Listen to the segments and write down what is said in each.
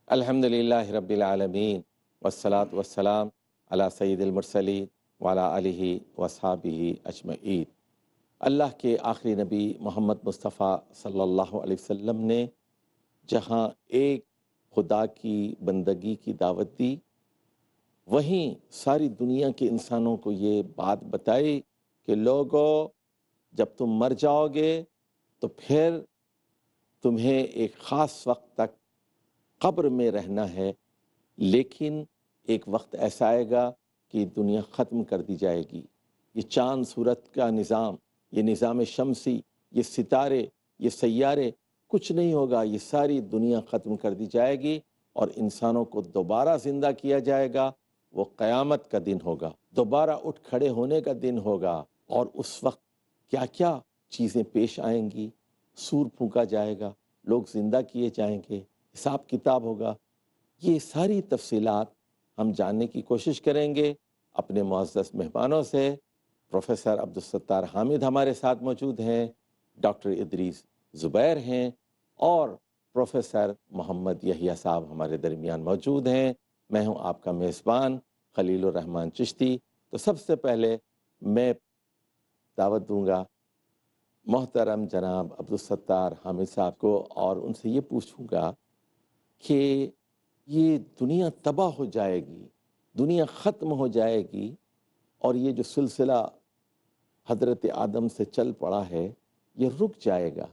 الحمدللہ رب العالمین والصلاة والسلام علی سید المرسلین وعلی آلہ وصحابہ اجمعین۔ اللہ کے آخری نبی محمد مصطفیٰ صلی اللہ علیہ وسلم نے جہاں ایک خدا کی بندگی کی دعوت دی، وہیں ساری دنیا کے انسانوں کو یہ بات بتائی کہ لوگوں، جب تم مر جاؤ گے تو پھر تمہیں ایک خاص وقت تک قبر میں رہنا ہے، لیکن ایک وقت ایسا آئے گا کہ دنیا ختم کر دی جائے گی۔ یہ چاند سورت کا نظام، یہ نظام شمسی، یہ ستارے، یہ سیارے، کچھ نہیں ہوگا، یہ ساری دنیا ختم کر دی جائے گی اور انسانوں کو دوبارہ زندہ کیا جائے گا۔ وہ قیامت کا دن ہوگا، دوبارہ اٹھ کھڑے ہونے کا دن ہوگا، اور اس وقت کیا کیا چیزیں پیش آئیں گی۔ سور پھونکا جائے گا، لوگ زندہ کیے جائیں گے، حساب کتاب ہوگا۔ یہ ساری تفصیلات ہم جاننے کی کوشش کریں گے اپنے معزز مہمانوں سے۔ پروفیسر عبدالستار حامد ہمارے ساتھ موجود ہیں، ڈاکٹر ادریس زبیر ہیں، اور پروفیسر محمد یحییٰ صاحب ہمارے درمیان موجود ہیں۔ میں ہوں آپ کا میزبان خلیل الرحمن چشتی۔ تو سب سے پہلے میں دعوت دوں گا محترم جناب عبدالستار حامد صاحب کو، اور ان سے یہ پوچھوں گا کہ یہ دنیا تباہ ہو جائے گی، دنیا ختم ہو جائے گی، اور یہ جو سلسلہ حضرت آدم سے چل پڑا ہے یہ رک جائے گا۔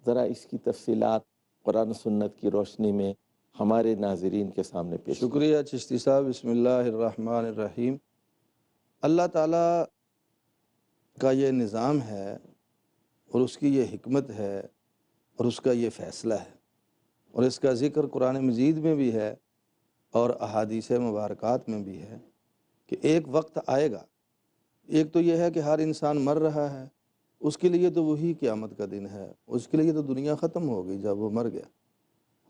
ذرا اس کی تفصیلات قرآن و سنت کی روشنی میں ہمارے ناظرین کے سامنے پیش کیجیے۔ شکریہ چشتی صاحب۔ بسم اللہ الرحمن الرحیم۔ اللہ تعالیٰ کا یہ نظام ہے اور اس کی یہ حکمت ہے اور اس کا یہ فیصلہ ہے، اور اس کا ذکر قرآن مجید میں بھی ہے اور احادیث مبارکات میں بھی ہے کہ ایک وقت آئے گا۔ ایک تو یہ ہے کہ ہر انسان مر رہا ہے، اس کے لیے تو وہی قیامت کا دن ہے، اس کے لیے تو دنیا ختم ہو گئی جب وہ مر گیا۔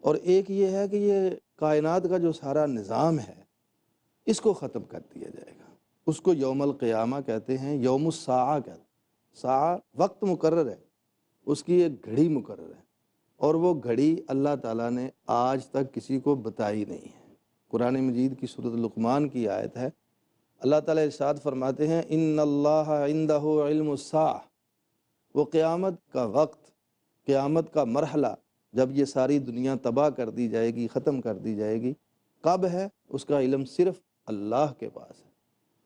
اور ایک یہ ہے کہ یہ کائنات کا جو سارا نظام ہے اس کو ختم کر دیا جائے گا۔ اس کو یوم القیامہ کہتے ہیں، یوم الساعہ کہتے ہیں۔ ساعہ وقت مقرر ہے، اس کی ایک گھڑی مقرر ہے، اور وہ گھڑی اللہ تعالیٰ نے آج تک کسی کو بتائی نہیں ہے۔ قرآن مجید کی سورۃ لقمان کی آیت ہے، اللہ تعالیٰ ارشاد فرماتے ہیں ان اللہ عندہ علم الساعہ، وہ قیامت کا وقت، قیامت کا مرحلہ جب یہ ساری دنیا تباہ کر دی جائے گی، ختم کر دی جائے گی، کب ہے اس کا علم صرف اللہ کے پاس ہے۔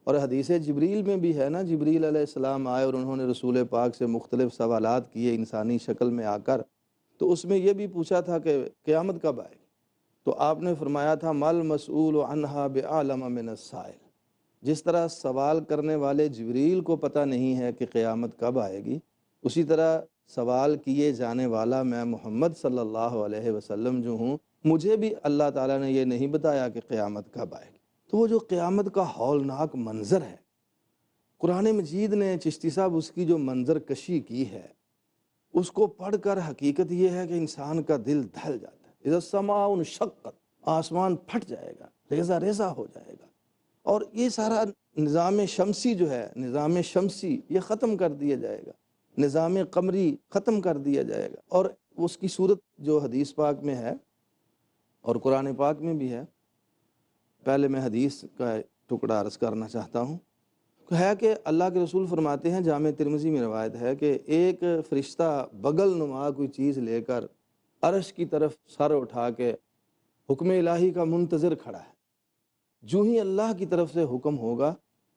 اور حدیث جبریل میں بھی ہے نا، جبریل علیہ السلام آئے اور انہوں نے رسول پاک سے مختلف سوالات کیے انسانی شکل میں آ کر، تو اس میں یہ بھی پوچھا تھا کہ قیامت کب آئے گی، تو آپ نے فرمایا تھا مل مسئول عنہا بعلم من السائل۔ جس طرح سوال کرنے والے جبریل کو پتہ نہیں ہے کہ قیامت کب آئے گی، اسی طرح سوال کیے جانے والا میں محمد صلی اللہ علیہ وسلم جو ہوں، مجھے بھی اللہ تعالیٰ نے یہ نہیں بتایا کہ قیامت کب آئے گی۔ تو وہ جو قیامت کا ہولناک منظر ہے، قرآن مجید نے چشتی صاحب اس کی جو منظر کشی کی ہے، اس کو پڑھ کر حقیقت یہ ہے کہ انسان کا دل دہل جاتا ہے۔ اذا السماء انشقت، آسمان پھٹ جائے گا، ریزہ ریزہ ہو جائے گا، اور یہ سارا نظام شمسی جو ہے، نظام شمسی یہ ختم کر دیا جائے گا، نظام قمری ختم کر دیا جائے گا۔ اور اس کی صورت جو حدیث پاک میں ہے اور قرآن پاک میں بھی ہے، پہلے میں حدیث کا ٹکڑا عرض کرنا چاہتا ہوں، ہے کہ اللہ کے رسول فرماتے ہیں، جامع ترمذی میں روایت ہے کہ ایک فرشتہ بغل نما کوئی چیز لے کر عرش کی طرف سر اٹھا کے حکم الہی کا منتظر کھڑا ہے۔ جو ہی اللہ کی طرف سے حکم ہوگا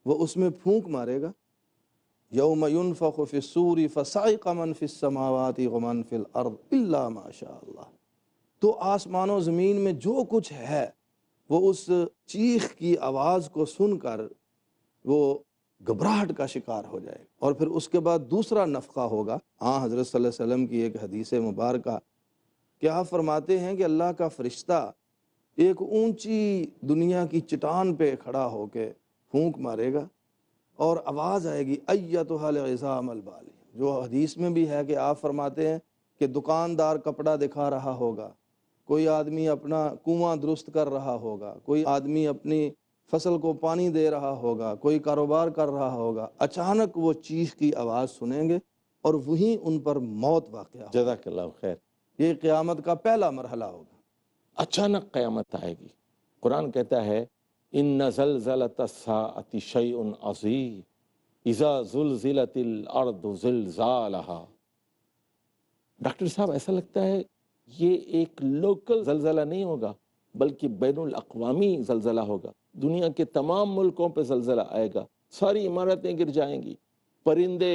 وہ اس میں پھونک مارے گا، یوم ینفخ فی الصور فصعق من فی السماوات ومن فی الارض الا ما شاء اللہ۔ تو آسمان و زمین میں جو کچھ ہے وہ اس چیخ کی آواز کو سن کر وہ گھبراہٹ کا شکار ہو جائے گا، اور پھر اس کے بعد دوسرا نفخہ ہوگا۔ حضرت صلی اللہ علیہ وسلم کی ایک حدیث مبارکہ کہ آپ فرماتے ہیں کہ اللہ کا فرشتہ ایک اونچی دنیا کی چٹان پہ کھڑا ہو کے پھونک مارے گا، اور آواز آئے گی ایتھا العظام البالیہ۔ جو حدیث میں بھی ہے کہ آپ فرماتے ہیں کہ دکاندار کپڑا دکھا رہا ہوگا، کوئی آدمی اپنا کنواں درست کر رہا ہوگا، کوئی آدمی اپنی فصل کو پانی دے رہا ہوگا، کوئی کاروبار کر رہا ہوگا، اچانک وہ چیخ کی آواز سنیں گے اور وہیں ان پر موت واقع ہوگی۔ جزاک اللہ خیر۔ یہ قیامت کا پہلا مرحلہ ہوگا۔ اچانک قیامت آئے گی۔ قرآن کہتا ہے ان زلزلۃ الساعۃ شیء عظیم اذا زلزلت الارض زلزالها۔ ڈاکٹر صاحب ایسا لگتا ہے یہ ایک لوکل زلزلہ نہیں ہوگا بلکہ بین الاقوامی زلزلہ ہوگا، دنیا کے تمام ملکوں پہ زلزلہ آئے گا، ساری عمارتیں گر جائیں گی، پرندے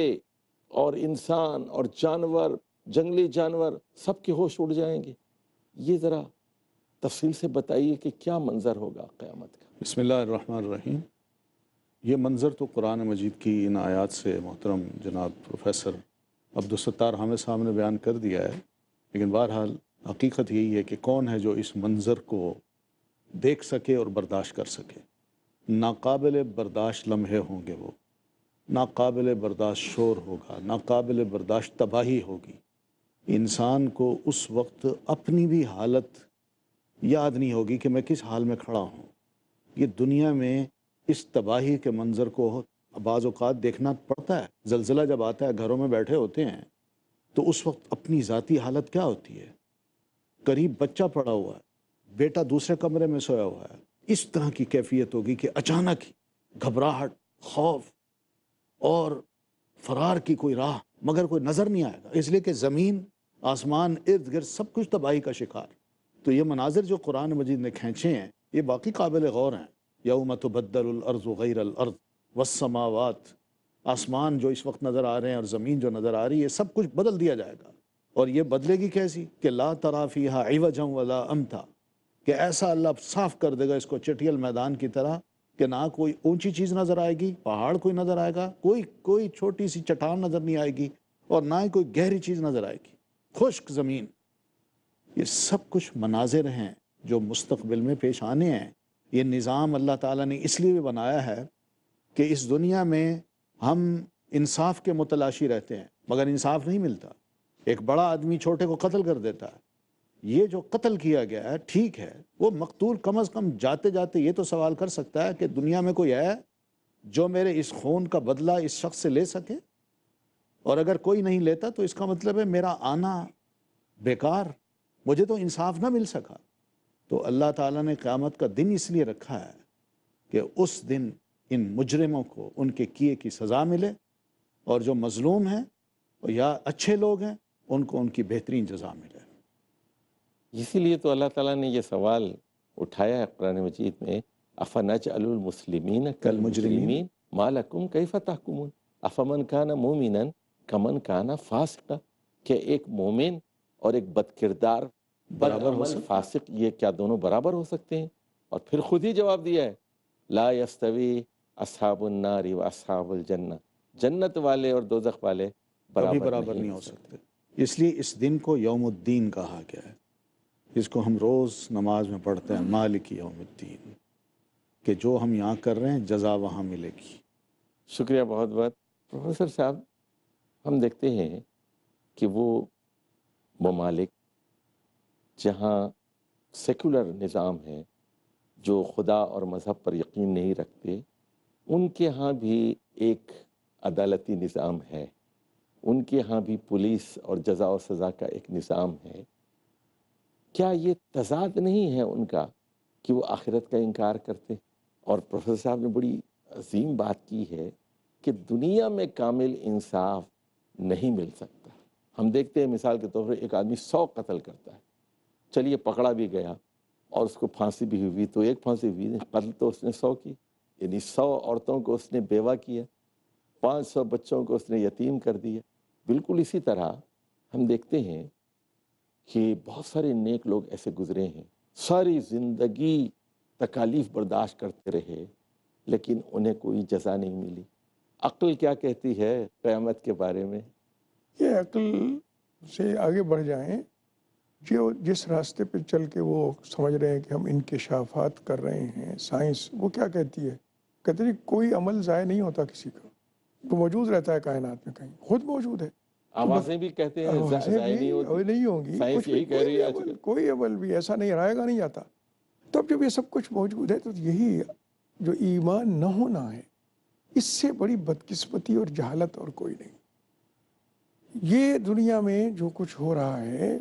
اور انسان اور جانور، جنگلی جانور سب کے ہوش اڑ جائیں گے۔ یہ ذرا تفصیل سے بتائیے کہ کیا منظر ہوگا قیامت کا۔ بسم اللہ الرحمن الرحیم۔ یہ منظر تو قرآن مجید کی ان آیات سے محترم جناب پروفیسر عبدالستار حامد صاحب نے بیان کر دیا ہے، لیکن بہرحال حقیقت یہی ہے کہ کون ہے جو اس منظر کو دیکھ سکے اور برداشت کر سکے۔ ناقابل برداشت لمحے ہوں گے وہ، ناقابل برداشت شور ہوگا، ناقابل برداشت تباہی ہوگی۔ انسان کو اس وقت اپنی بھی حالت یاد نہیں ہوگی کہ میں کس حال میں کھڑا ہوں۔ یہ دنیا میں اس تباہی کے منظر کو بعض اوقات دیکھنا پڑتا ہے۔ زلزلہ جب آتا ہے، گھروں میں بیٹھے ہوتے ہیں تو اس وقت اپنی ذاتی حالت کیا ہوتی ہے؟ قریب بچہ پڑا ہوا ہے، بیٹا دوسرے کمرے میں سویا ہوا ہے، اس طرح کی کیفیت ہوگی کہ اچانک ہی گھبراہٹ، خوف اور فرار کی کوئی راہ مگر کوئی نظر نہیں آئے گا، اس لیے کہ زمین، آسمان، ارد گرد سب کچھ تباہی کا شکار۔ تو یہ مناظر جو قرآن مجید نے کھینچے ہیں یہ باقی قابل غور ہیں۔ یوم تبدل الارض غیر الارض والسماوات، آسمان جو اس وقت نظر آ رہے ہیں اور زمین جو نظر آ رہی ہے سب کچھ بدل دیا جائے گا، اور یہ بدلے گی کیسی کہ لا تری فیہا عوجا ولا امتا، کہ ایسا اللہ صاف کر دے گا اس کو چٹیل میدان کی طرح کہ نہ کوئی اونچی چیز نظر آئے گی، پہاڑ کوئی نظر آئے گا، کوئی چھوٹی سی چٹان نظر نہیں آئے گی، اور نہ ہی کوئی گہری چیز نظر آئے گی، خشک زمین۔ یہ سب کچھ مناظر ہیں جو مستقبل میں پیش آنے ہیں۔ یہ نظام اللہ تعالیٰ نے اس لیے بھی بنایا ہے کہ اس دنیا میں ہم انصاف کے متلاشی رہتے ہیں مگر انصاف نہیں ملتا۔ ایک بڑا آدمی چھوٹے کو قتل کر دیتا ہے، یہ جو قتل کیا گیا ہے ٹھیک ہے، وہ مقتول کم از کم جاتے جاتے یہ تو سوال کر سکتا ہے کہ دنیا میں کوئی ہے جو میرے اس خون کا بدلہ اس شخص سے لے سکے، اور اگر کوئی نہیں لیتا تو اس کا مطلب ہے میرا آنا بیکار، مجھے تو انصاف نہ مل سکا۔ تو اللہ تعالیٰ نے قیامت کا دن اس لیے رکھا ہے کہ اس دن ان مجرموں کو ان کے کیے کی سزا ملے، اور جو مظلوم ہیں یا اچھے لوگ ہیں ان کو ان کی بہترین جزا ملے۔ اسی لیے تو اللہ تعالیٰ نے یہ سوال اٹھایا ہے قرآن مجید میں، افنجعل المسلمین کالمجرمین ما لکم کیف تحکمون افمن کان مومنا کمن کان فاسقا، کہ ایک مومن اور ایک بد کردار، برابر ہو بدعمل سکتے؟ فاسق، یہ کیا دونوں برابر ہو سکتے ہیں؟ اور پھر خود ہی جواب دیا ہے لا یستوی اصحاب النار و اصحاب الجنہ، جنت والے اور دوزخ والے کبھی برابر برابر نہیں ہو ہو سکتے۔ اس لیے اس دن کو یوم الدین کہا گیا ہے، جس کو ہم روز نماز میں پڑھتے ہیں، مالک یوم الدین، کہ جو ہم یہاں کر رہے ہیں جزا وہاں ملے گی۔ شکریہ بہت بہت پروفیسر صاحب۔ ہم دیکھتے ہیں کہ وہ ممالک جہاں سیکولر نظام ہے، جو خدا اور مذہب پر یقین نہیں رکھتے، ان کے ہاں بھی ایک عدالتی نظام ہے، ان کے ہاں بھی پولیس اور جزا و سزا کا ایک نظام ہے۔ کیا یہ تضاد نہیں ہے ان کا کہ وہ آخرت کا انکار کرتے؟ اور پروفیسر صاحب نے بڑی عظیم بات کی ہے کہ دنیا میں کامل انصاف نہیں مل سکتا۔ ہم دیکھتے ہیں مثال کے طور پر ایک آدمی 100 قتل کرتا ہے، چلیے پکڑا بھی گیا اور اس کو پھانسی بھی ہوئی تو ایک پھانسی ہوئی، قتل تو اس نے 100 کی، یعنی 100 عورتوں کو اس نے بیوہ کیا، 500 بچوں کو اس نے یتیم کر دیا۔ بالکل اسی طرح ہم دیکھتے ہیں کہ بہت سارے نیک لوگ ایسے گزرے ہیں، ساری زندگی تکالیف برداشت کرتے رہے لیکن انہیں کوئی جزا نہیں ملی۔ عقل کیا کہتی ہے قیامت کے بارے میں؟ یہ عقل سے آگے بڑھ جائیں، جو جس راستے پہ چل کے وہ سمجھ رہے ہیں کہ ہم انکشافات کر رہے ہیں، سائنس وہ کیا کہتی ہے؟ کہتے ہیں کوئی عمل ضائع نہیں ہوتا کسی کا، وہ موجود رہتا ہے کائنات میں، کہیں خود موجود ہے۔ تو بس آوازیں بھی کہتے ہیں آوازیں ضائع نہیں بھی ہوتی، نہیں ہوں گی، سائنس کچھ بھی، یہی کہہ رہی ہے آج کل۔ کوئی عمل بھی ایسا نہیں رہے گا، نہیں آتا۔ تب جب یہ سب کچھ موجود ہے تو یہی جو ایمان نہ ہونا ہے، اس سے بڑی بدقسمتی اور جہالت اور کوئی نہیں۔ یہ دنیا میں جو کچھ ہو رہا ہے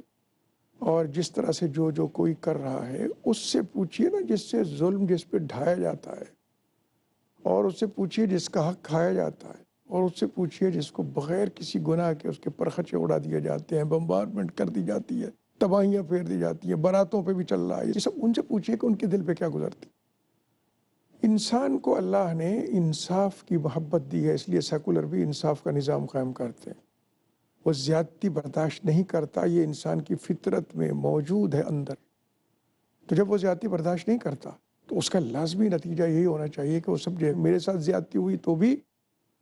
اور جس طرح سے جو کوئی کر رہا ہے اس سے پوچھیے نا، جس سے ظلم جس پہ ڈھایا جاتا ہے، اور اس سے پوچھیے جس کا حق کھایا جاتا ہے، اور اس سے پوچھیے جس کو بغیر کسی گناہ کے اس کے پرخچے اڑا دیے جاتے ہیں، بمبارمنٹ کر دی جاتی ہے، تباہیاں پھیر دی جاتی ہیں، باراتوں پہ بھی چل رہا ہے یہ سب، ان سے پوچھیے کہ ان کے دل پہ کیا گزرتی۔ انسان کو اللہ نے انصاف کی محبت دی ہے، اس لیے سیکولر بھی انصاف کا نظام قائم کرتے ہیں۔ وہ زیادتی برداشت نہیں کرتا، یہ انسان کی فطرت میں موجود ہے اندر۔ تو جب وہ زیادتی برداشت نہیں کرتا تو اس کا لازمی نتیجہ یہی ہونا چاہیے کہ وہ سمجھے میرے ساتھ زیادتی ہوئی تو بھی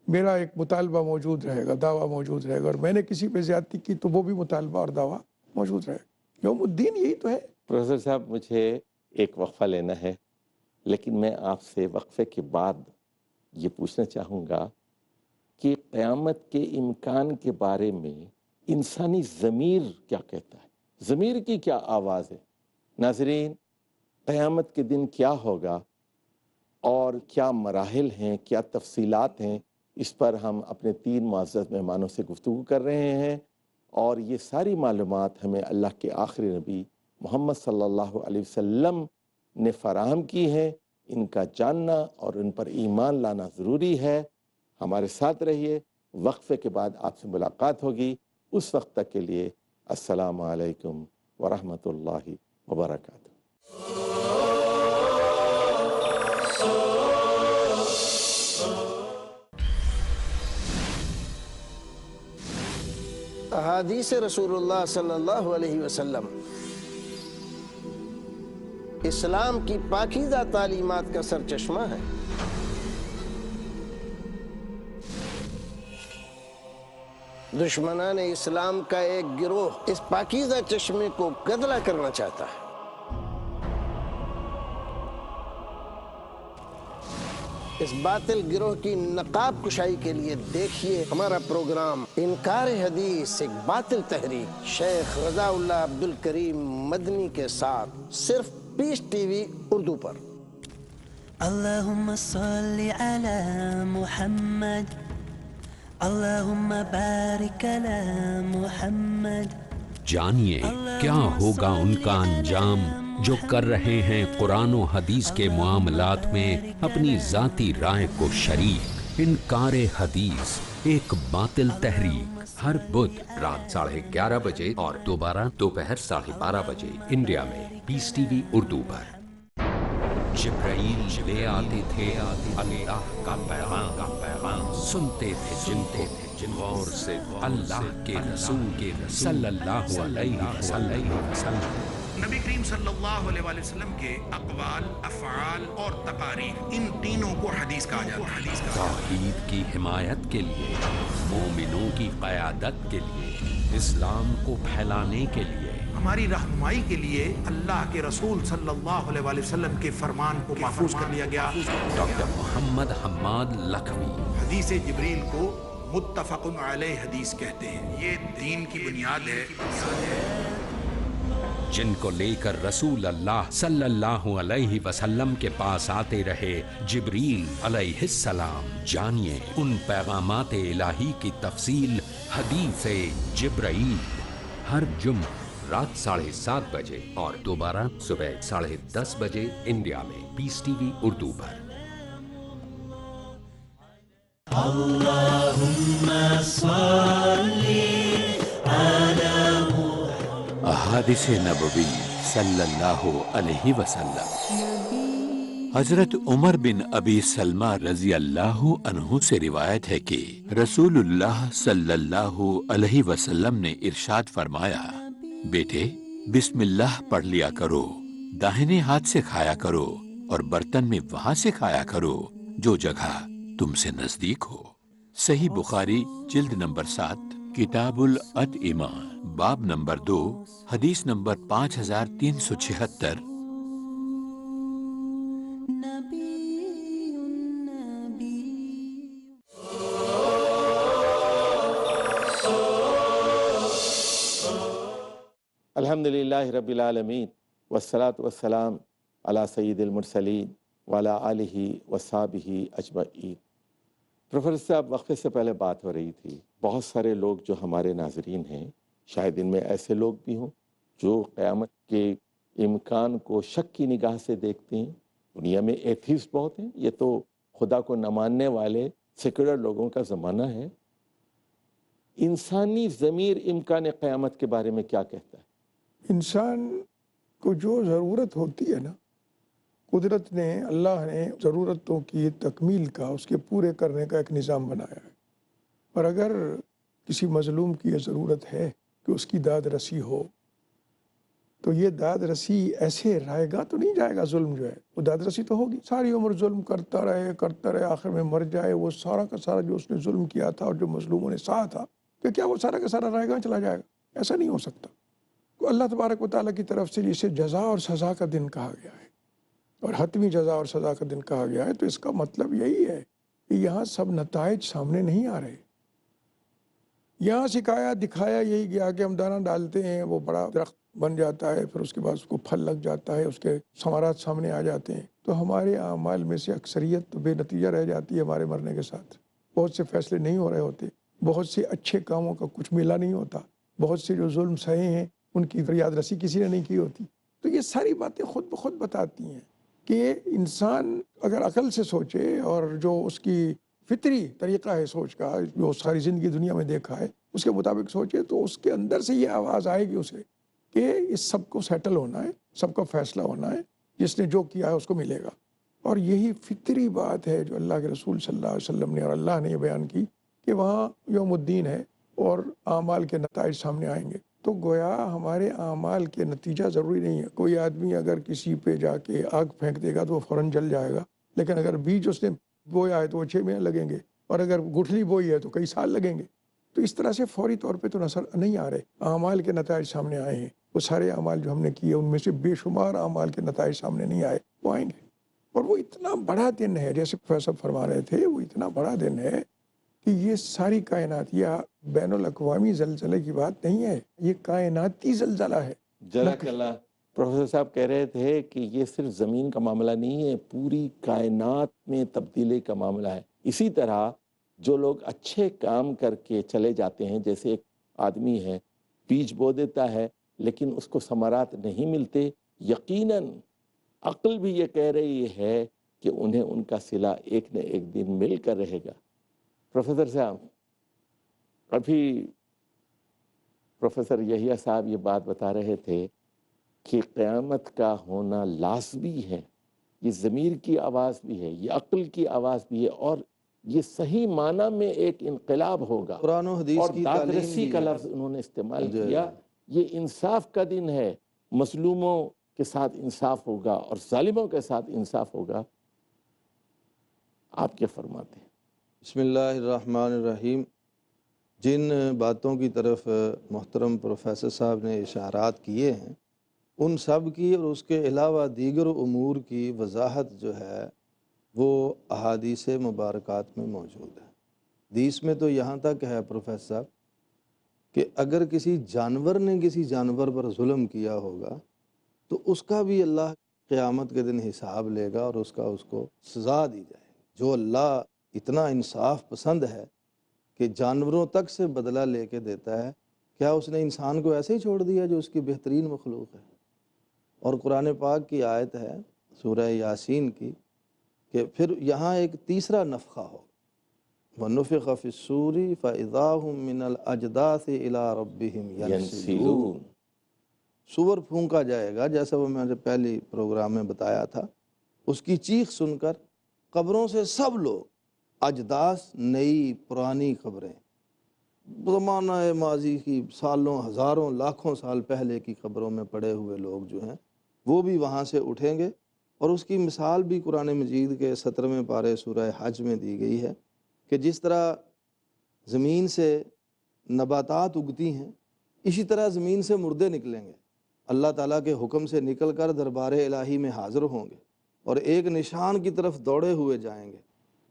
میرا ایک مطالبہ موجود رہے گا، دعویٰ موجود رہے گا، اور میں نے کسی پہ زیادتی کی تو وہ بھی مطالبہ اور دعویٰ موجود رہے گا۔ یوم الدین یہی تو ہے۔ پروفیسر صاحب، مجھے ایک وقفہ لینا ہے، لیکن میں آپ سے وقفے کے بعد یہ پوچھنا چاہوں گا کہ قیامت کے امکان کے بارے میں انسانی ضمیر کیا کہتا ہے؟ ضمیر کی کیا آواز ہے؟ ناظرین، قیامت کے دن کیا ہوگا اور کیا مراحل ہیں، کیا تفصیلات ہیں، اس پر ہم اپنے 3 معزز مہمانوں سے گفتگو کر رہے ہیں، اور یہ ساری معلومات ہمیں اللہ کے آخری نبی محمد صلی اللہ علیہ وسلم نے فراہم کی ہیں۔ ان کا جاننا اور ان پر ایمان لانا ضروری ہے۔ ہمارے ساتھ رہیے، وقفے کے بعد آپ سے ملاقات ہوگی۔ اس وقت تک کے لیے السلام علیکم ورحمۃ اللہ وبرکاتہ۔ احادیث رسول اللہ صلی اللہ علیہ وسلم اسلام کی پاکیزہ تعلیمات کا سرچشمہ ہے۔ دشمنان اسلام کا ایک گروہ اس پاکیزہ چشمے کو گدلا کرنا چاہتا ہے۔ اس باطل گروہ کی نقاب کشائی کے لیے دیکھیے ہمارا پروگرام انکار حدیث ایک باطل تحریک، شیخ رضا اللہ عبدالکریم مدنی کے ساتھ، صرف پیس ٹی وی اردو پر۔ اللہم صلی علی محمد، اللہم بارک علی محمد۔ جانیے کیا ہوگا ان کا انجام جو کر رہے ہیں قرآن و حدیث کے معاملات میں اپنی ذاتی رائے کو شریک۔ انکار حدیث ایک باطل تحریک، ہر بدھ رات 11:30 بجے اور دوبارہ دوپہر 12:30 بجے انڈیا میں پیس ٹی وی اردو پر۔ جبرائیل لے آتے تھے اللہ کا پیغام، سنتے تھے جن غور سے اللہ کے رسول صلی اللہ علیہ وسلم۔ نبی کریم صلی اللہ علیہ وآلہ وسلم کے اقوال، افعال اور تقاریر، ان تینوں کو حدیث کہا جاتا ہے۔ توحید کی حمایت کے لیے، مومنوں کی قیادت کے لیے، اسلام کو پھیلانے کے لیے، ہماری رہنمائی کے لیے اللہ کے رسول صلی اللہ علیہ وآلہ وسلم کے فرمان کو محفوظ کر لیا گیا۔ ڈاکٹر محمد حماد لکھوی۔ حدیث جبریل کو متفق علیہ حدیث کہتے ہیں، یہ دین کی بنیاد ہے۔ جن کو لے کر رسول اللہ صلی اللہ علیہ وسلم کے پاس آتے رہے جبریل علیہ السلام، جانیے ان پیغامات الہی کی تفصیل حدیث جبرائیل، ہر جمعہ رات 7:30 بجے اور دوبارہ صبح 10:30 بجے انڈیا میں پیس ٹی وی اردو پر۔ اللہم صلی علی احادیث نبوی صلی اللہ علیہ وسلم۔ حضرت عمر بن ابی سلمہ رضی اللہ عنہ سے روایت ہے کہ رسول اللہ صلی اللہ علیہ وسلم نے ارشاد فرمایا، بیٹے بسم اللہ پڑھ لیا کرو، داہنے ہاتھ سے کھایا کرو اور برتن میں وہاں سے کھایا کرو جو جگہ تم سے نزدیک ہو۔ صحیح بخاری جلد نمبر 7 کتاب الاطعمہ باب نمبر 2 حدیث نمبر 5376۔ الحمدللہ رب العالمین والصلاة والسلام علی سید المرسلین وعلی آلہ وصحبہ اجمعین۔ پروفیسر صاحب، وقفے سے پہلے بات ہو رہی تھی، بہت سارے لوگ جو ہمارے ناظرین ہیں، شاید ان میں ایسے لوگ بھی ہوں جو قیامت کے امکان کو شک کی نگاہ سے دیکھتے ہیں. دنیا میں ایتھیسٹ بہت ہیں، یہ تو خدا کو نہ ماننے والے سیکولر لوگوں کا زمانہ ہے. انسانی ضمیر امکان قیامت کے بارے میں کیا کہتا ہے؟ انسان کو جو ضرورت ہوتی ہے نا، قدرت نے، اللہ نے ضرورتوں کی تکمیل کا، اس کے پورے کرنے کا ایک نظام بنایا ہے. اور اگر کسی مظلوم کی یہ ضرورت ہے کہ اس کی داد رسی ہو، تو یہ داد رسی ایسے رائے گا تو نہیں جائے گا. ظلم جو ہے وہ داد رسی تو ہوگی، ساری عمر ظلم کرتا رہے، آخر میں مر جائے. وہ سارا کا سارا جو اس نے ظلم کیا تھا اور جو مظلوموں نے سہا تھا، کہ کیا وہ سارا کا سارا رائے گا چلا جائے گا؟ ایسا نہیں ہو سکتا. تو اللہ تبارک و تعالیٰ کی طرف سے جسے جزا اور سزا کا دن کہا گیا ہے، اور حتمی جزا اور سزا کا دن کہا گیا ہے، تو اس کا مطلب یہی ہے کہ یہاں سب نتائج سامنے نہیں آ رہے. یہاں سکھایا دکھایا یہی گیا کہ ہم دانہ ڈالتے ہیں، وہ بڑا درخت بن جاتا ہے، پھر اس کے بعد اس کو پھل لگ جاتا ہے، اس کے ثمرات سامنے آ جاتے ہیں. تو ہمارے اعمال میں سے اکثریت تو بے نتیجہ رہ جاتی ہے ہمارے مرنے کے ساتھ. بہت سے فیصلے نہیں ہو رہے ہوتے، بہت سے اچھے کاموں کا کچھ ملا نہیں ہوتا، بہت سے جو ظلم سہے ہیں ان کی فریاد رسی کسی نے نہیں کی ہوتی. تو یہ ساری باتیں خود بخود بتاتی ہیں کہ انسان اگر عقل سے سوچے اور جو اس کی فطری طریقہ ہے سوچ کا، جو ساری زندگی دنیا میں دیکھا ہے، اس کے مطابق سوچے، تو اس کے اندر سے یہ آواز آئے گی اسے کہ اس سب کو سیٹل ہونا ہے، سب کا فیصلہ ہونا ہے، جس نے جو کیا ہے اس کو ملے گا. اور یہی فطری بات ہے جو اللہ کے رسول صلی اللہ علیہ وسلم نے اور اللہ نے یہ بیان کی کہ وہاں یوم الدین ہے اور اعمال کے نتائج سامنے آئیں گے. تو گویا ہمارے اعمال کے نتیجہ ضروری نہیں ہے. کوئی آدمی اگر کسی پہ جا کے آگ پھینک دے گا تو وہ فوراً جل جائے گا، لیکن اگر بیج اس نے بویا ہے تو وہ 6 مہینے لگیں گے، اور اگر گٹھلی بوئی ہے تو کئی سال لگیں گے. تو اس طرح سے فوری طور پہ تو نظر نہیں آ رہے. اعمال کے نتائج سامنے آئے ہیں، وہ سارے اعمال جو ہم نے کیے ان میں سے بے شمار اعمال کے نتائج سامنے نہیں آئے، وہ آئیں گے. اور وہ اتنا بڑا دن ہے، جیسے پروفیسر فرما رہے تھے، وہ اتنا بڑا دن ہے کہ یہ ساری کائنات، یہ بین الاقوامی زلزلے کی بات نہیں ہے، یہ کائناتی زلزلہ ہے. جزاک اللہ. پروفیسر صاحب کہہ رہے تھے کہ یہ صرف زمین کا معاملہ نہیں ہے، پوری کائنات میں تبدیلی کا معاملہ ہے. اسی طرح جو لوگ اچھے کام کر کے چلے جاتے ہیں، جیسے ایک آدمی ہے بیج بو دیتا ہے لیکن اس کو ثمرات نہیں ملتے، یقیناً عقل بھی یہ کہہ رہی ہے کہ انہیں ان کا صلہ ایک نہ ایک دن مل کر رہے گا. پروفیسر صاحب، ابھی پروفیسر یحییٰ صاحب یہ بات بتا رہے تھے کہ قیامت کا ہونا لازمی ہے. یہ ضمیر کی آواز بھی ہے، یہ عقل کی آواز بھی ہے، اور یہ صحیح معنی میں ایک انقلاب ہوگا. قرآن و حدیث اور کی داد تعلیم رسی بھی کا ہے. لفظ انہوں نے استعمال کیا. یہ انصاف کا دن ہے، مظلوموں کے ساتھ انصاف ہوگا اور ظالموں کے ساتھ انصاف ہوگا. آپ کیا فرماتے ہیں؟ بسم اللہ الرحمن الرحیم. جن باتوں کی طرف محترم پروفیسر صاحب نے اشارات کیے ہیں، ان سب کی اور اس کے علاوہ دیگر امور کی وضاحت جو ہے وہ احادیث مبارکات میں موجود ہے. حدیث میں تو یہاں تک ہے پروفیسر صاحب کہ اگر کسی جانور نے کسی جانور پر ظلم کیا ہوگا تو اس کا بھی اللہ قیامت کے دن حساب لے گا اور اس کو سزا دی جائے گی. جو اللہ اتنا انصاف پسند ہے کہ جانوروں تک سے بدلہ لے کے دیتا ہے، کیا اس نے انسان کو ایسے ہی چھوڑ دیا جو اس کی بہترین مخلوق ہے؟ اور قرآن پاک کی آیت ہے سورہ یاسین کی کہ پھر یہاں ایک تیسرا نفخہ ہو، وَنُفِخَ فِي الصُّورِ فَإِذَا هُم مِّنَ الْأَجْدَاثِ إِلَىٰ رَبِّهِمْ يَنْسِلُونَ. سور پھونکا جائے گا، جیسا وہ میں نے پہلی پروگرام میں بتایا تھا. اس کی چیخ سن کر قبروں سے سب لوگ، اجداث نئی پرانی قبریں، زمانہ ماضی کی سالوں ہزاروں لاکھوں سال پہلے کی قبروں میں پڑے ہوئے لوگ جو ہیں وہ بھی وہاں سے اٹھیں گے. اور اس کی مثال بھی قرآن مجید کے 17ویں پارے سورہ حج میں دی گئی ہے کہ جس طرح زمین سے نباتات اگتی ہیں، اسی طرح زمین سے مردے نکلیں گے، اللہ تعالیٰ کے حکم سے نکل کر دربار الہی میں حاضر ہوں گے اور ایک نشان کی طرف دوڑے ہوئے جائیں گے،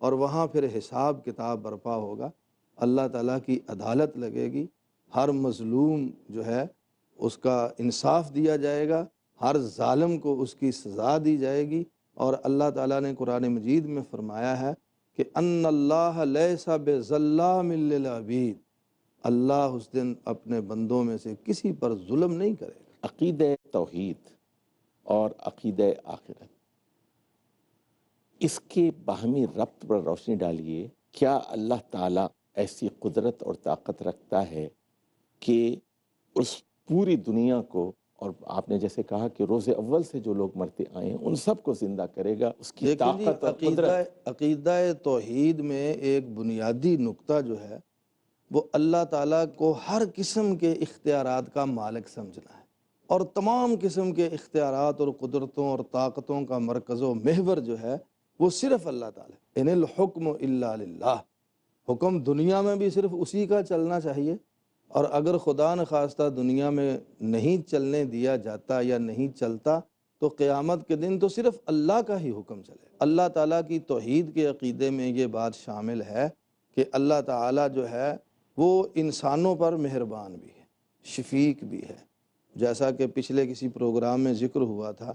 اور وہاں پھر حساب کتاب برپا ہوگا. اللہ تعالیٰ کی عدالت لگے گی، ہر مظلوم جو ہے اس کا انصاف دیا جائے گا، ہر ظالم کو اس کی سزا دی جائے گی. اور اللہ تعالیٰ نے قرآن مجید میں فرمایا ہے کہ ان اللہ لیس بظلام للعبید، اللہ اس دن اپنے بندوں میں سے کسی پر ظلم نہیں کرے گا. عقیدہ توحید اور عقیدہ آخرت، اس کے باہمی ربط پر روشنی ڈالیے۔ کیا اللہ تعالیٰ ایسی قدرت اور طاقت رکھتا ہے کہ اس پوری دنیا کو، اور آپ نے جیسے کہا کہ روز اول سے جو لوگ مرتے آئے ہیں ان سب کو زندہ کرے گا؟ اس کی طاقت اور قدرت۔ عقیدہ توحید میں ایک بنیادی نقطہ جو ہے وہ اللہ تعالیٰ کو ہر قسم کے اختیارات کا مالک سمجھنا ہے، اور تمام قسم کے اختیارات اور قدرتوں اور طاقتوں کا مرکز و محور جو ہے وہ صرف اللہ تعالیٰ ہے۔ ان الحکم الا للہ، حکم دنیا میں بھی صرف اسی کا چلنا چاہیے، اور اگر خدا نخواستہ دنیا میں نہیں چلنے دیا جاتا یا نہیں چلتا تو قیامت کے دن تو صرف اللہ کا ہی حکم چلے۔ اللہ تعالیٰ کی توحید کے عقیدے میں یہ بات شامل ہے کہ اللہ تعالیٰ جو ہے وہ انسانوں پر مہربان بھی ہے، شفیق بھی ہے، جیسا کہ پچھلے کسی پروگرام میں ذکر ہوا تھا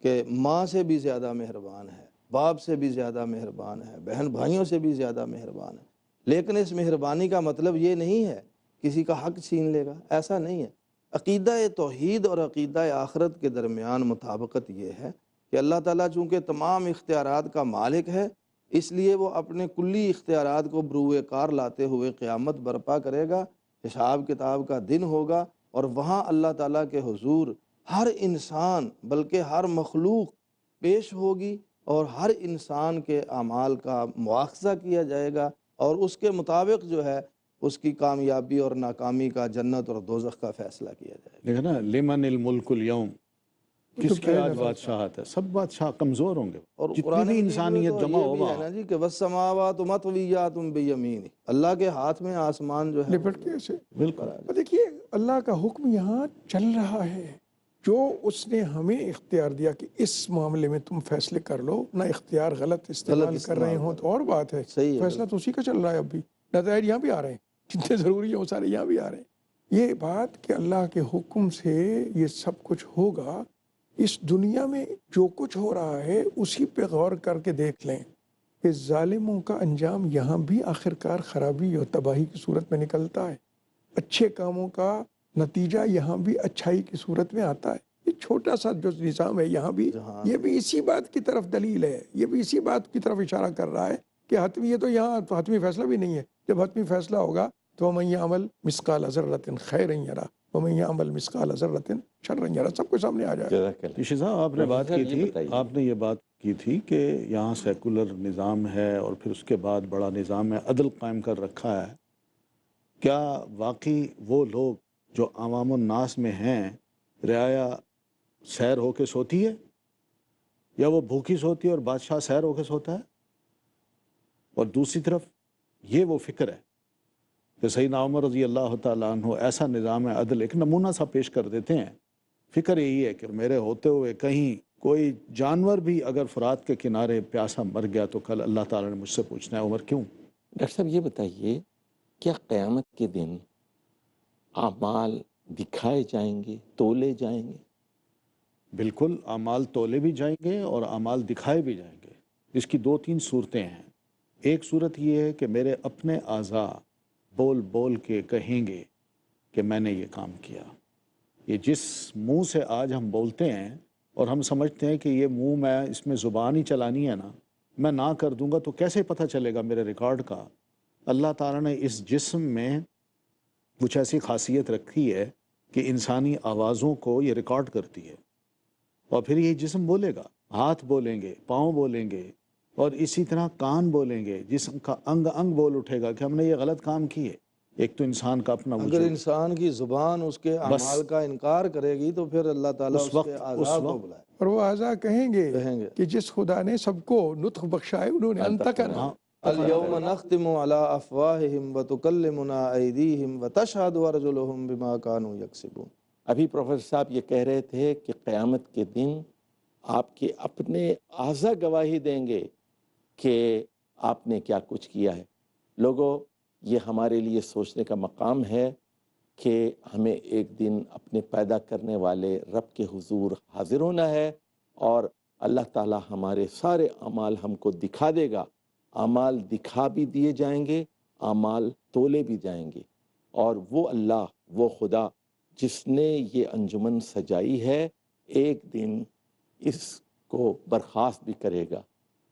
کہ ماں سے بھی زیادہ مہربان ہے، باپ سے بھی زیادہ مہربان ہے، بہن بھائیوں سے بھی زیادہ مہربان ہے۔ لیکن اس مہربانی کا مطلب یہ نہیں ہے کسی کا حق چھین لے گا، ایسا نہیں ہے۔ عقیدہ توحید اور عقیدہ آخرت کے درمیان مطابقت یہ ہے کہ اللہ تعالیٰ چونکہ تمام اختیارات کا مالک ہے، اس لیے وہ اپنے کلی اختیارات کو بروئے کار لاتے ہوئے قیامت برپا کرے گا، حساب کتاب کا دن ہوگا، اور وہاں اللہ تعالیٰ کے حضور ہر انسان بلکہ ہر مخلوق پیش ہوگی، اور ہر انسان کے اعمال کا مواخذہ کیا جائے گا، اور اس کے مطابق جو ہے اس کی کامیابی اور ناکامی کا، جنت اور دوزخ کا فیصلہ کیا جائے گا۔ دیکھنا لمن الملک اليوم، کس کی آج بادشاہت ہے؟ سب بادشاہ کمزور ہوں گے، اور جتنی قرآن بھی مجید انسانیت میں تو جمع یہ بھی ہے ہوگا نا جی کہ والسماوات مطویات بیمینہ، اللہ کے ہاتھ میں آسمان جو ہے لپٹ کے ایسے۔ بالکل۔ دیکھیے اللہ کا حکم یہاں چل رہا ہے، جو اس نے ہمیں اختیار دیا کہ اس معاملے میں تم فیصلے کر لو، نہ اختیار غلط استعمال کر رہے ہوں تو اور بات ہے، صحیح ہے، فیصلہ تو اسی کا چل رہا ہے۔ اب بھی نتائج یہاں بھی آ رہے ہیں، جتنے ضروری ہیں وہ سارے یہاں بھی آ رہے ہیں۔ یہ بات کہ اللہ کے حکم سے یہ سب کچھ ہوگا، اس دنیا میں جو کچھ ہو رہا ہے اسی پہ غور کر کے دیکھ لیں کہ ظالموں کا انجام یہاں بھی آخرکار خرابی اور تباہی کی صورت میں نکلتا ہے، اچھے کاموں کا نتیجہ یہاں بھی اچھائی کی صورت میں آتا ہے۔ یہ چھوٹا سا جو نظام ہے یہاں بھی، یہ بھی اسی بات کی طرف دلیل ہے، یہ بھی اسی بات کی طرف اشارہ کر رہا ہے کہ حتمی، یہ تو یہاں تو حتمی فیصلہ بھی نہیں ہے۔ جب حتمی فیصلہ ہوگا تو وَمَن يَعْمَلْ مِثْقَالَ ذَرَّةٍ خَيْرًا يَرَهُ وَمَن يَعْمَلْ مِثْقَالَ ذَرَّةٍ شَرًّا يَرَهُ، سب کو سامنے آ جائے گا۔ رشید صاحب آپ نے بات کی تھی، آپ نے یہ بات کی تھی کہ یہاں سیکولر نظام ہے اور پھر اس کے بعد بڑا نظام ہے، عدل قائم کر رکھا ہے۔ کیا واقعی وہ لوگ جو عوام الناس میں ہیں، رعایا سیر ہو کے سوتی ہے، یا وہ بھوکی سوتی ہے اور بادشاہ سیر ہو کے سوتا ہے؟ اور دوسری طرف یہ وہ فکر ہے کہ سیدنا عمر رضی اللہ تعالیٰ عنہ ایسا نظام عدل ایک نمونہ سا پیش کر دیتے ہیں۔ فکر یہی ہے کہ میرے ہوتے ہوئے کہیں کوئی جانور بھی اگر فرات کے کنارے پیاسا مر گیا تو کل اللہ تعالیٰ نے مجھ سے پوچھنا ہے عمر کیوں؟ ڈاکٹر صاحب یہ بتائیے، کیا قیامت کے دن اعمال دکھائے جائیں گے، تولے جائیں گے؟ بالکل، اعمال تولے بھی جائیں گے اور اعمال دکھائے بھی جائیں گے۔ اس کی دو تین صورتیں ہیں۔ ایک صورت یہ ہے کہ میرے اپنے اعضاء بول بول کے کہیں گے کہ میں نے یہ کام کیا۔ یہ جس منہ سے آج ہم بولتے ہیں اور ہم سمجھتے ہیں کہ یہ منہ میں اس میں زبان ہی چلانی ہے نا، میں نہ کر دوں گا تو کیسے پتہ چلے گا میرے ریکارڈ کا؟ اللہ تعالیٰ نے اس جسم میں کچھ ایسی خاصیت رکھی ہے کہ انسانی آوازوں کو یہ ریکارڈ کرتی ہے، اور پھر یہ جسم بولے گا، ہاتھ بولیں گے، پاؤں بولیں گے، اور اسی طرح کان بولیں گے، جسم کا انگ انگ بول اٹھے گا کہ ہم نے یہ غلط کام کیے۔ ایک تو انسان کا اپنا وجود، اگر انسان کی زبان اس کے اعمال کا انکار کرے گی تو پھر اللہ تعالیٰ اس کے اعضاء کو بلائے، اور وہ اعضاء کہیں گے کہ جس خدا نے سب کو نطق بخشائے انہوں نے انطقنا اليوم نختم على افواہہم وتکلمنا ایدیہم وتشہد ارجلہم بما کانوا یکسبون۔ ابھی پروفیسر صاحب یہ کہہ رہے تھے کہ قیامت کے دن آپ کے اپنے اعضاء گواہی دیں گے کہ آپ نے کیا کچھ کیا ہے۔ لوگوں، یہ ہمارے لیے سوچنے کا مقام ہے کہ ہمیں ایک دن اپنے پیدا کرنے والے رب کے حضور حاضر ہونا ہے، اور اللہ تعالی ہمارے سارے اعمال ہم کو دکھا دے گا۔ اعمال دکھا بھی دیے جائیں گے، اعمال تولے بھی جائیں گے، اور وہ اللہ، وہ خدا جس نے یہ انجمن سجائی ہے ایک دن اس کو برخاست بھی کرے گا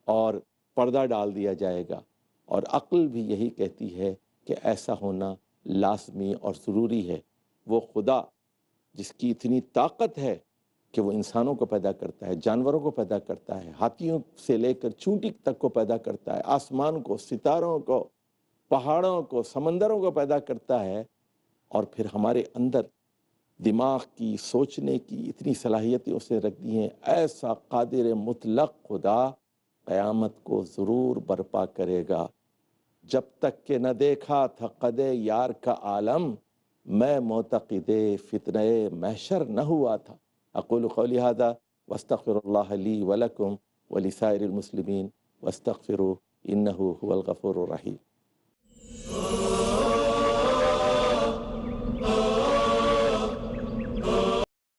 اور پردہ ڈال دیا جائے گا، اور عقل بھی یہی کہتی ہے کہ ایسا ہونا لازمی اور ضروری ہے۔ وہ خدا جس کی اتنی طاقت ہے کہ وہ انسانوں کو پیدا کرتا ہے، جانوروں کو پیدا کرتا ہے، ہاتھیوں سے لے کر چونٹی تک کو پیدا کرتا ہے، آسمان کو، ستاروں کو، پہاڑوں کو، سمندروں کو پیدا کرتا ہے، اور پھر ہمارے اندر دماغ کی، سوچنے کی اتنی صلاحیتیں اس نے رکھ دی ہیں، ایسا قادر مطلق خدا قیامت کو ضرور برپا کرے گا۔ جب تک کہ نہ دیکھا تھا قد یار کا عالم، میں معتقد فتنہ محشر نہ ہوا تھا۔ اقول قولی ھذا واستغفر اللہ لی ولکم ولسائر المسلمین واستغفروہ انہ هو الغفور الرحیم۔